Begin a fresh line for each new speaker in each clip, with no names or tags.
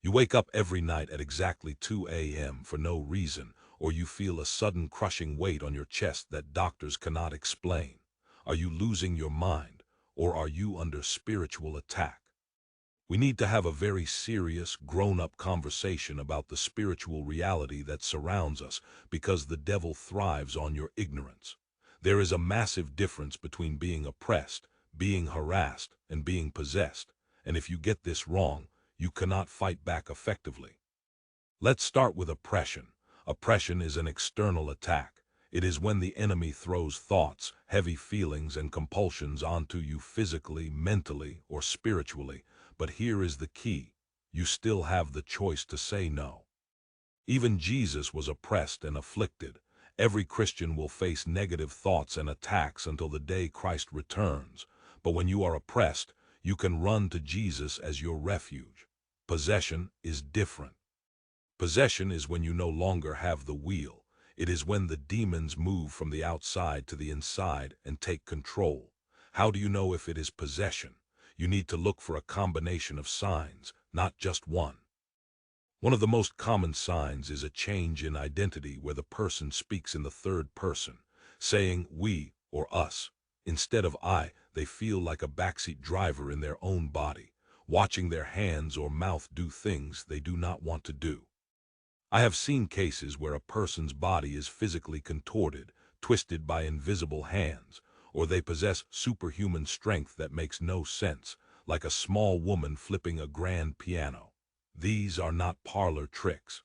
You wake up every night at exactly 2 a.m. for no reason, or you feel a sudden crushing weight on your chest that doctors cannot explain. Are you losing your mind, or are you under spiritual attack? We need to have a very serious, grown-up conversation about the spiritual reality that surrounds us, because the devil thrives on your ignorance. There is a massive difference between being oppressed, being harassed, and being possessed, and if you get this wrong, you cannot fight back effectively. Let's start with oppression. Oppression is an external attack. It is when the enemy throws thoughts, heavy feelings, and compulsions onto you physically, mentally, or spiritually. But here is the key. You still have the choice to say no. Even Jesus was oppressed and afflicted. Every Christian will face negative thoughts and attacks until the day Christ returns. But when you are oppressed, you can run to Jesus as your refuge. Possession is different. Possession is when you no longer have the wheel. It is when the demons move from the outside to the inside and take control. How do you know if it is possession? You need to look for a combination of signs, not just one. One of the most common signs is a change in identity where the person speaks in the third person, saying we or us. Instead of I, they feel like a backseat driver in their own body, watching their hands or mouth do things they do not want to do. I have seen cases where a person's body is physically contorted, twisted by invisible hands, or they possess superhuman strength that makes no sense, like a small woman flipping a grand piano. These are not parlor tricks.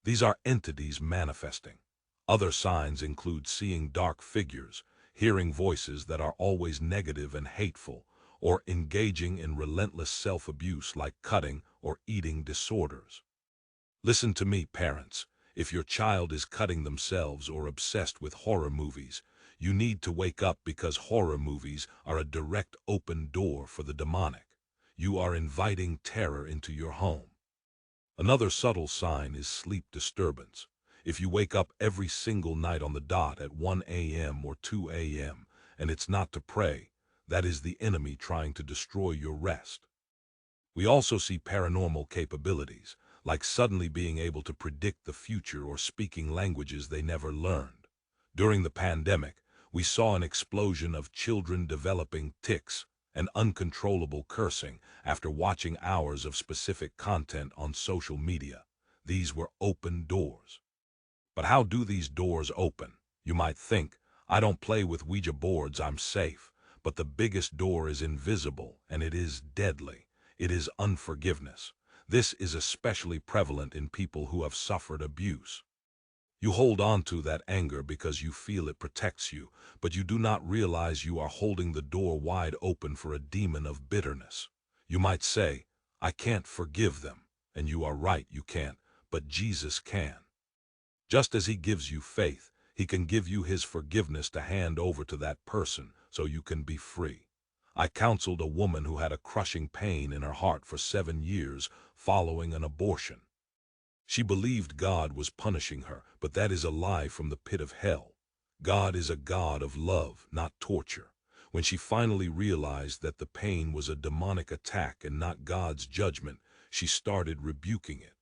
These are entities manifesting. Other signs include seeing dark figures, hearing voices that are always negative and hateful, or engaging in relentless self-abuse like cutting or eating disorders. Listen to me, parents. If your child is cutting themselves or obsessed with horror movies, you need to wake up, because horror movies are a direct open door for the demonic. You are inviting terror into your home. Another subtle sign is sleep disturbance. If you wake up every single night on the dot at 1 a.m. or 2 a.m. and it's not to pray, that is the enemy trying to destroy your rest. We also see paranormal capabilities, like suddenly being able to predict the future or speaking languages they never learned. During the pandemic, we saw an explosion of children developing tics and uncontrollable cursing after watching hours of specific content on social media. These were open doors. But how do these doors open? You might think, I don't play with Ouija boards, I'm safe. But the biggest door is invisible, and it is deadly. It is unforgiveness. This is especially prevalent in people who have suffered abuse. You hold on to that anger because you feel it protects you, but you do not realize you are holding the door wide open for a demon of bitterness. You might say, I can't forgive them, and you are right, you can't, but Jesus can. Just as he gives you faith, he can give you his forgiveness to hand over to that person so you can be free. I counseled a woman who had a crushing pain in her heart for 7 years following an abortion. She believed God was punishing her, but that is a lie from the pit of hell. God is a God of love, not torture. When she finally realized that the pain was a demonic attack and not God's judgment, she started rebuking it.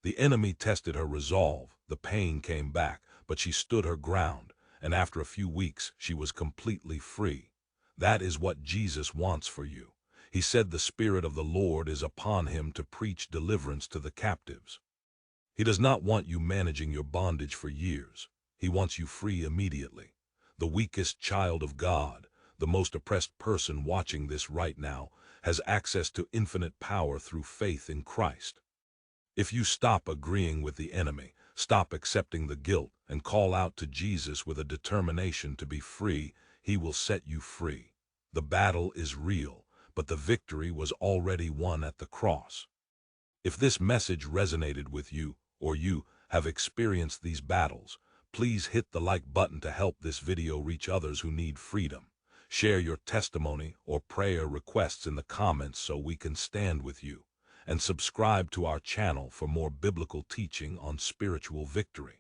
The enemy tested her resolve, the pain came back, but she stood her ground, and after a few weeks she was completely free. That is what Jesus wants for you. He said the Spirit of the Lord is upon him to preach deliverance to the captives. He does not want you managing your bondage for years. He wants you free immediately. The weakest child of God, the most oppressed person watching this right now, has access to infinite power through faith in Christ. If you stop agreeing with the enemy, stop accepting the guilt, and call out to Jesus with a determination to be free, he will set you free. The battle is real, but the victory was already won at the cross. If this message resonated with you, or you have experienced these battles, please hit the like button to help this video reach others who need freedom. Share your testimony or prayer requests in the comments so we can stand with you. And subscribe to our channel for more biblical teaching on spiritual victory.